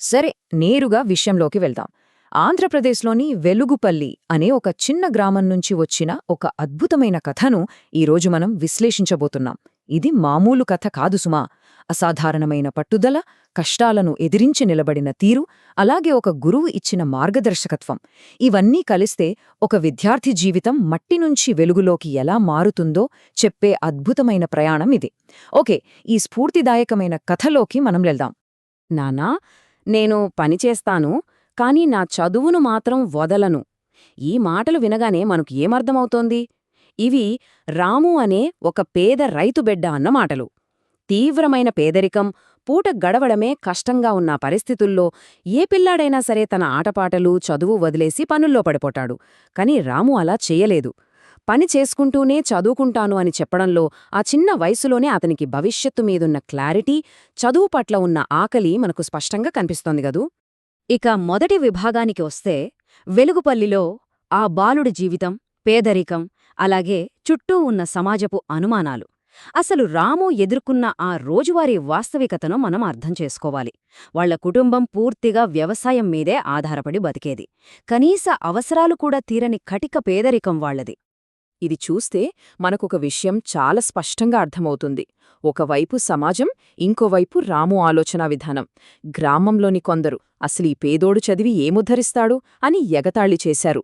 సరే, నేరుగా విషయంలోకి వెళ్దాం. ఆంధ్రప్రదేశ్లోని వెలుగుపల్లి అనే ఒక చిన్న గ్రామం నుంచి వచ్చిన ఒక అద్భుతమైన కథను ఈరోజు మనం విశ్లేషించబోతున్నాం. ఇది మామూలు కథ కాదు సుమా. అసాధారణమైన పట్టుదల, కష్టాలను ఎదిరించి నిలబడిన తీరు, అలాగే ఒక గురువు ఇచ్చిన మార్గదర్శకత్వం, ఇవన్నీ కలిస్తే ఒక విద్యార్థి జీవితం మట్టి నుంచి వెలుగులోకి ఎలా మారుతుందో చెప్పే అద్భుతమైన ప్రయాణం ఇది. ఓకే, ఈ స్ఫూర్తిదాయకమైన కథలోకి మనం వెళ్దాం. నాన్నా, నేను పనిచేస్తాను, కాని నా చదువును మాత్రం వదలను. ఈ మాటలు వినగానే మనకు ఏమర్థమవుతోంది? ఇవి రాము అనే ఒక పేద రైతుబిడ్డ అన్న మాటలు. తీవ్రమైన పేదరికం, పూట గడవడమే కష్టంగా ఉన్న పరిస్థితుల్లో ఏ పిల్లాడైనా సరే తన ఆటపాటలు, చదువు వదిలేసి పనుల్లో పడిపోతాడు. కాని రాము అలా చెయ్యలేదు. పని చేసుకుంటూనే చదువుకుంటాను అని చెప్పడంలో ఆ చిన్న వయసులోనే అతనికి భవిష్యత్తు మీదున్న క్లారిటీ, చదువు పట్ల ఉన్న ఆకలి మనకు స్పష్టంగా కనిపిస్తోంది గదూ. ఇక మొదటి విభాగానికి వస్తే, వెలుగుపల్లిలో ఆ బాలుడి జీవితం, పేదరికం, అలాగే చుట్టూ ఉన్న సమాజపు అనుమానాలు. అసలు రాము ఎదుర్కొన్న ఆ రోజువారీ వాస్తవికతను మనం అర్థం చేసుకోవాలి. వాళ్ల కుటుంబం పూర్తిగా వ్యవసాయం మీదే ఆధారపడి బతికేది. కనీస అవసరాలు కూడా తీరని కటిక పేదరికం వాళ్లది. ఇది చూస్తే మనకొక విషయం చాలా స్పష్టంగా అర్థమవుతుంది. ఒకవైపు సమాజం, ఇంకోవైపు రాము ఆలోచనా విధానం. గ్రామంలోని కొందరు అసలీ పేదోడు చదివి ఏముద్ధరిస్తాడు అని ఎగతాళి చేశారు.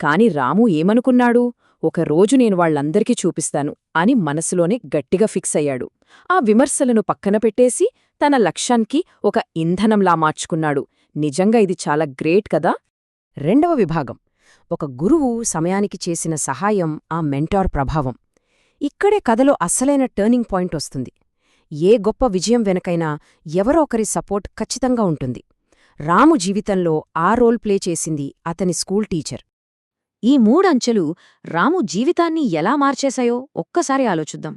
కాని రాము ఏమనుకున్నాడు? ఒకరోజు నేను వాళ్లందరికీ చూపిస్తాను అని మనసులోనే గట్టిగా ఫిక్స్ అయ్యాడు. ఆ విమర్శలను పక్కన పెట్టేసి తన లక్ష్యానికి ఒక ఇంధనంలా మార్చుకున్నాడు. నిజంగా ఇది చాలా గ్రేట్ కదా. రెండవ విభాగం, ఒక గురువు సమయానికి చేసిన సహాయం, ఆ మెంటార్ ప్రభావం. ఇక్కడే కథలో అస్సలైన టర్నింగ్ పాయింట్ వస్తుంది. ఏ గొప్ప విజయం వెనకైనా ఎవరో ఒకరి సపోర్ట్ ఖచ్చితంగా ఉంటుంది. రాము జీవితంలో ఆ రోల్ ప్లే చేసింది అతని స్కూల్ టీచర్. ఈ మూడంచెలు రాము జీవితాన్ని ఎలా మార్చేశాయో ఒక్కసారి ఆలోచిద్దాం.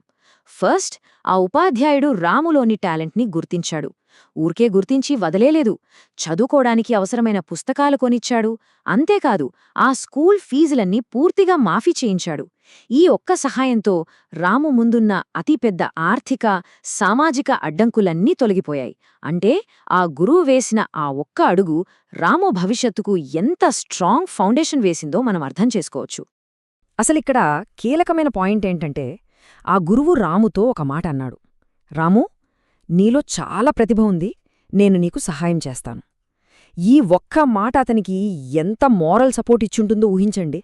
ఫస్ట్, ఆ ఉపాధ్యాయుడు రాములోని టాలెంట్ని గుర్తించాడు. ఊరికే గుర్తించి వదిలేలేదు. చదువుకోడానికి అవసరమైన పుస్తకాలు కొనిచ్చాడు. అంతేకాదు, ఆ స్కూల్ ఫీజులన్నీ పూర్తిగా మాఫీ చేయించాడు. ఈ ఒక్క సహాయంతో రాము ముందున్న అతిపెద్ద ఆర్థిక, సామాజిక అడ్డంకులన్నీ తొలగిపోయాయి. అంటే ఆ గురువు వేసిన ఆ ఒక్క అడుగు రాము భవిష్యత్తుకు ఎంత స్ట్రాంగ్ ఫౌండేషన్ వేసిందో మనం అర్థం చేసుకోవచ్చు. అసలిక్కడ కీలకమైన పాయింట్ ఏంటంటే, ఆ గురువు రాముతో ఒక మాట అన్నాడు. రాము, నీలో చాలా ప్రతిభ ఉంది, నేను నీకు సహాయం చేస్తాను. ఈ ఒక్క మాట అతనికి ఎంత మోరల్ సపోర్ట్ ఇచ్చుంటుందో ఊహించండి.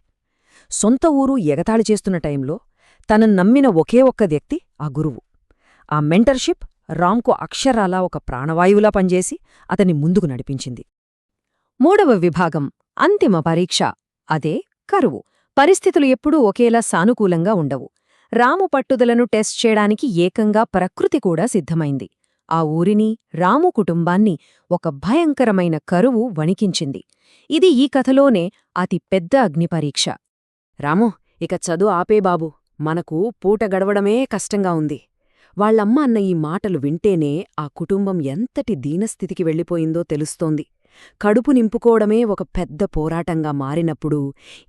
సొంత ఊరు ఎగతాళి చేస్తున్న టైంలో తనను నమ్మిన ఒకే ఒక్క వ్యక్తి ఆ గురువు. ఆ మెంటర్షిప్ రామ్కు అక్షరాలా ఒక ప్రాణవాయువులా పనిచేసి అతన్ని ముందుకు నడిపించింది. మూడవ విభాగం, అంతిమ పరీక్ష. అదే కరువు. పరిస్థితులు ఎప్పుడూ ఒకేలా సానుకూలంగా ఉండవు. రాము పట్టుదలను టెస్ట్ చేయడానికి ఏకంగా ప్రకృతి కూడా సిద్ధమైంది. ఆ ఊరిని, రాము కుటుంబాన్ని ఒక భయంకరమైన కరువు వణికించింది. ఇది ఈ కథలోనే అతి పెద్ద అగ్నిపరీక్ష. రాము, ఇక చదువు ఆపే బాబూ, మనకు పూట గడవడమే కష్టంగా ఉంది. వాళ్లమ్మ అన్న ఈ మాటలు వింటేనే ఆ కుటుంబం ఎంతటి దీనస్థితికి వెళ్ళిపోయిందో తెలుస్తోంది. కడుపు నింపుకోవడమే ఒక పెద్ద పోరాటంగా మారినప్పుడు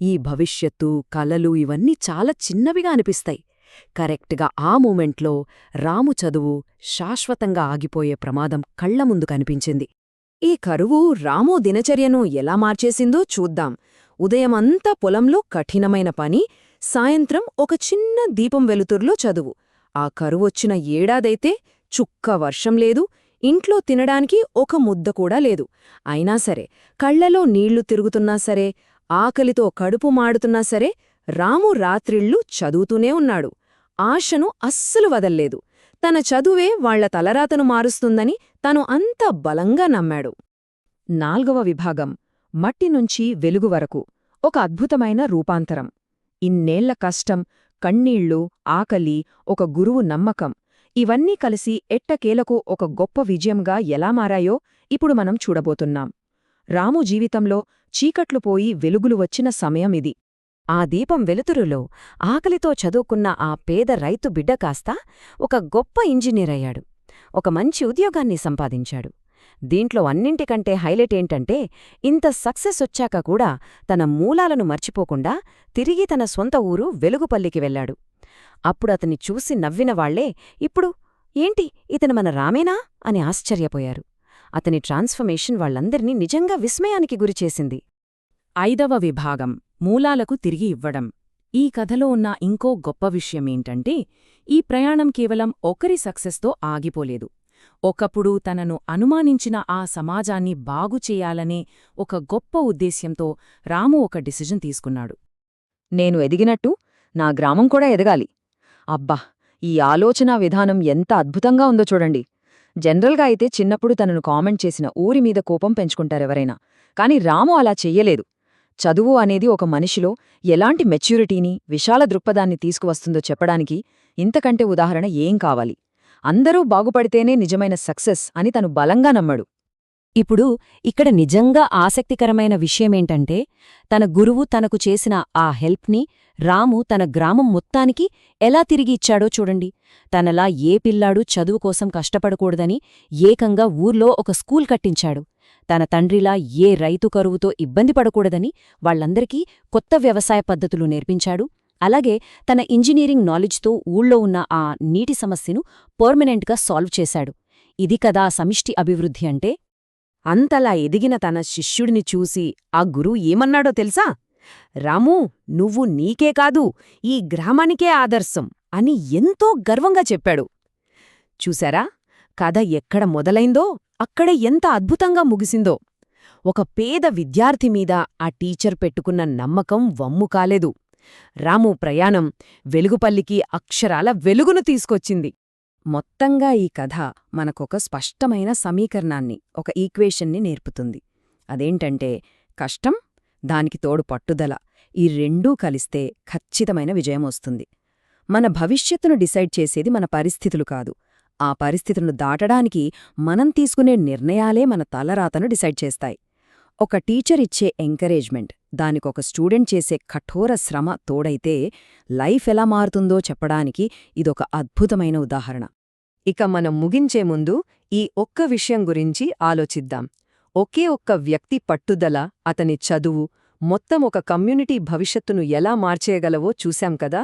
ఈ భవిష్యత్తు, కలలు ఇవన్నీ చాలా చిన్నవిగా అనిపిస్తాయి. కరెక్ట్గా ఆ మూమెంట్లో రాము చదువు శాశ్వతంగా ఆగిపోయే ప్రమాదం కళ్ల ముందు కనిపించింది. ఈ కరువు రాము దినచర్యను ఎలా మార్చేసిందో చూద్దాం. ఉదయమంతా పొలంలో కఠినమైన పని, సాయంత్రం ఒక చిన్న దీపం వెలుతుర్లో చదువు. ఆ కరువొచ్చిన ఏడాదైతే చుక్క వర్షం లేదు, ఇంట్లో తినడానికి ఒక ముద్ద కూడా లేదు. అయినా సరే, కళ్లలో నీళ్లు తిరుగుతున్నా సరే, ఆకలితో కడుపు మాడుతున్నా సరే, రాము రాత్రిళ్ళు చదువుతూనే ఉన్నాడు. ఆశను అస్సలు వదల్లేదు. తన చదువే వాళ్ల తలరాతను మారుస్తుందని తను అంత బలంగా నమ్మాడు. నాల్గవ విభాగం, మట్టి నుంచి వెలుగు వరకు. ఒక అద్భుతమైన రూపాంతరం. ఇన్నేళ్ల కష్టం, కన్నీళ్లు, ఆకలి, ఒక గురువు నమ్మకం, ఇవన్నీ కలిసి ఎట్టకేలకు ఒక గొప్ప విజయంగా ఎలా మారాయో ఇప్పుడు మనం చూడబోతున్నాం. రాము జీవితంలో చీకట్లు పోయి వెలుగులు వచ్చిన సమయం ఇది. ఆ దీపం వెలుతురులో ఆకలితో చదువుకున్న ఆ పేద రైతు బిడ్డ కాస్త ఒక గొప్ప ఇంజనీర్ అయ్యాడు. ఒక మంచి ఉద్యోగాన్ని సంపాదించాడు. దీంట్లో అన్నింటికంటే హైలైట్ ఏంటంటే, ఇంత సక్సెస్ వచ్చాక కూడా తన మూలాలను మర్చిపోకుండా తిరిగి తన సొంత ఊరు వెలుగుపల్లికి వెళ్లాడు. అప్పుడు అతన్ని చూసి నవ్విన వాళ్లే ఇప్పుడు ఏంటి ఇతను మన రామేనా అని ఆశ్చర్యపోయారు. అతని ట్రాన్స్ఫర్మేషన్ వాళ్ళందర్నీ నిజంగా విస్మయానికి గురిచేసింది. 5వ విభాగం మూలాలకు తిరిగి ఇవ్వడం. ఈ కథలో ఉన్న ఇంకో గొప్ప విషయమేంటంటే, ఈ ప్రయాణం కేవలం ఒకరి సక్సెస్తో ఆగిపోలేదు. ఒకప్పుడు తనను అనుమానించిన ఆ సమాజాన్ని బాగుచేయాలనే ఒక గొప్ప ఉద్దేశ్యంతో రాము ఒక డిసిజన్ తీసుకున్నాడు. నేను ఎదిగినట్టు నా గ్రామం కూడా ఎదగాలి. అబ్బా, ఈ ఆలోచనా విధానం ఎంత అద్భుతంగా ఉందో చూడండి. జనరల్గా అయితే చిన్నప్పుడు తనను కామెంట్ చేసిన ఊరి మీద కోపం పెంచుకుంటారెవరైనా, కాని రాము అలా చెయ్యలేదు. చదువు అనేది ఒక మనిషిలో ఎలాంటి మెచ్యూరిటీని, విశాల దృక్పథాన్ని తీసుకువస్తుందో చెప్పడానికి ఇంతకంటే ఉదాహరణ ఏం కావాలి. అందరూ బాగుపడితేనే నిజమైన సక్సెస్ అని తను బలంగా నమ్మడు. ఇప్పుడు ఇక్కడ నిజంగా ఆసక్తికరమైన విషయమేంటంటే, తన గురువు తనకు చేసిన ఆ హెల్ప్ని రాము తన గ్రామం మొత్తానికి ఎలా తిరిగి ఇచ్చాడో చూడండి. తనలా ఏ పిల్లాడు చదువు కోసం కష్టపడకూడదని ఏకంగా ఊర్లో ఒక స్కూల్ కట్టించాడు. తన తండ్రిలా ఏ రైతు కరువుతో ఇబ్బంది పడకూడదని వాళ్లందరికీ కొత్త వ్యవసాయ పద్ధతులు నేర్పించాడు. అలాగే తన ఇంజనీరింగ్ నాలెడ్జ్తో ఊళ్ళో ఉన్న ఆ నీటి సమస్యను పర్మనెంట్గా సాల్వ్ చేశాడు. ఇది కదా సమిష్టి అభివృద్ధి అంటే. అంతలా ఎదిగిన తన శిష్యుడిని చూసి ఆ గురువు ఏమన్నాడో తెలుసా? రామూ, నువ్వు నీకే కాదు, ఈ గ్రామానికే ఆదర్శం అని ఎంతో గర్వంగా చెప్పాడు. చూశారా, కథ ఎక్కడ మొదలైందో అక్కడే ఎంత అద్భుతంగా ముగిసిందో. ఒక పేద విద్యార్థి మీద ఆ టీచర్ పెట్టుకున్న నమ్మకం వమ్ము కాలేదు. రాము ప్రయాణం వెలుగుపల్లికి అక్షరాల వెలుగును తీసుకొచ్చింది. మొత్తంగా ఈ కథ మనకొక స్పష్టమైన సమీకరణాన్ని, ఒక ఈక్వేషన్ని నేర్పుతుంది. అదేంటంటే, కష్టం, దానికి తోడు పట్టుదల, ఈ రెండూ కలిస్తే ఖచ్చితమైన విజయమొస్తుంది. మన భవిష్యత్తును డిసైడ్ చేసేది మన పరిస్థితులు కాదు, ఆ పరిస్థితులను దాటడానికి మనం తీసుకునే నిర్ణయాలే మన తలరాతను డిసైడ్ చేస్తాయి. ఒక టీచర్ ఇచ్చే ఎంకరేజ్మెంట్, దానికొక స్టూడెంట్ చేసే కఠోర శ్రమ తోడైతే లైఫ్ ఎలా మారుతుందో చెప్పడానికి ఇదొక అద్భుతమైన ఉదాహరణ. ఇక మనం ముగించే ముందు ఈ ఒక్క విషయం గురించి ఆలోచిద్దాం. ఒకే ఒక్క వ్యక్తి పట్టుదల, అతని చదువు, మొత్తం ఒక కమ్యూనిటీ భవిష్యత్తును ఎలా మార్చేయగలవో చూశాం కదా.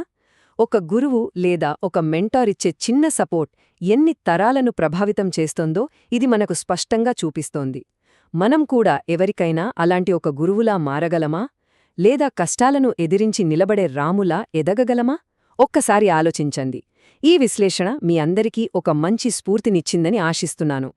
ఒక గురువు లేదా ఒక మెంటార్ ఇచ్చే చిన్న సపోర్ట్ ఎన్ని తరాలను ప్రభావితం చేస్తోందో ఇది మనకు స్పష్టంగా చూపిస్తోంది. మనం కూడా ఎవరికైనా అలాంటి ఒక గురువులా మారగలమా? లేదా కష్టాలను ఎదిరించి నిలబడే రాములా ఎదగగలమా? ఒక్కసారి ఆలోచించండి. ఈ విశ్లేషణ మీ అందరికీ ఒక మంచి స్ఫూర్తినిచ్చిందని ఆశిస్తున్నాను.